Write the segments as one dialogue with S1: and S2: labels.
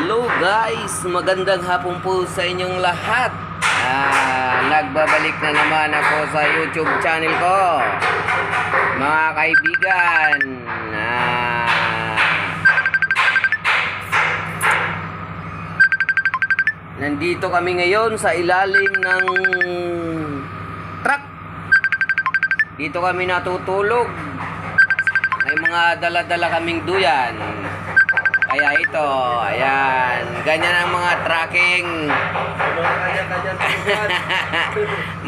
S1: Hello guys, magandang hapon po sa inyong lahat. Nagbabalik na naman ako sa YouTube channel ko, mga kaibigan. Nandito kami ngayon sa ilalim ng truck. Dito kami natutulog. May mga dala-dala kaming duyan. Kaya ito, ayan, ganyan ang mga tracking.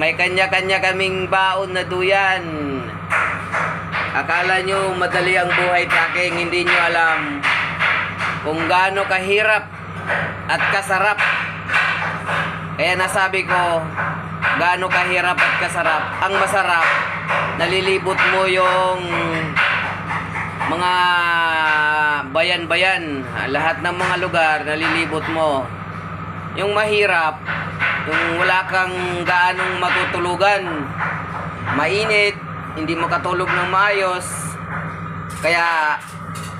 S1: May kanya-kanya kaming baon na duyan. Akala nyo madali ang buhay tracking, hindi nyo alam kung gaano kahirap at kasarap. Kaya nasabi ko, gaano kahirap at kasarap. Ang masarap, nalilibot mo yung mga bayan-bayan, lahat ng mga lugar nalilibot mo. Yung mahirap, yung wala kang gaanong matutulugan, mainit, hindi makatulog ng maayos. Kaya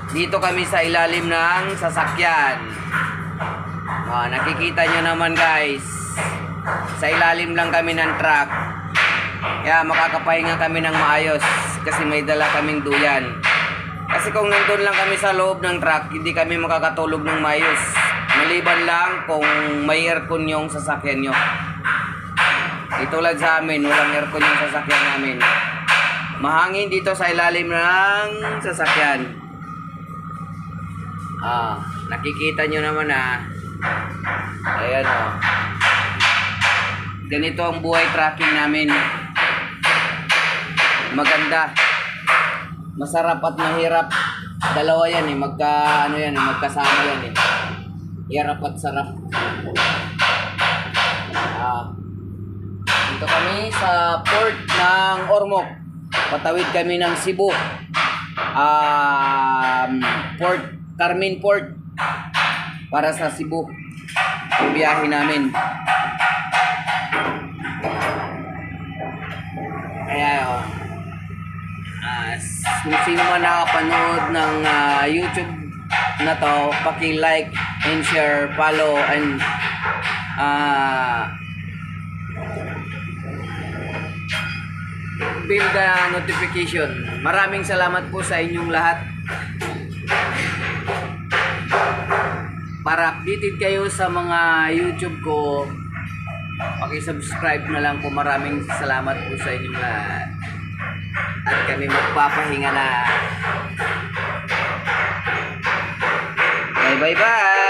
S1: dito kami sa ilalim ng sasakyan. Nakikita nyo naman guys, sa ilalim lang kami ng truck. Kaya makakapahinga kami ng maayos kasi may dala kaming duyan. Kasi kung nandun lang kami sa loob ng truck, hindi kami makakatulog ng maayos. Maliban lang kung may aircon yung sasakyan nyo. Itulad sa amin, walang aircon yung sasakyan namin. Mahangin dito sa ilalim ng sasakyan. Nakikita nyo naman Ayan ganito ang buhay tracking namin. Maganda, masarap at mahirap. Dalawa yan magkasama yan Hirap at sarap. Dito kami sa port ng Ormoc. Patawid kami ng Cebu. Port Carmen Port para sa Cebu. Ang biyahe namin. Kaya kung sino man nakapanood ng YouTube na to, paki-like and share, follow and bell the notification. Maraming salamat po sa inyong lahat. Para updated kayo sa mga YouTube ko, paki-subscribe na lang po. Maraming salamat po sa inyong lahat. At kami magpapahinga na. Bye bye bye.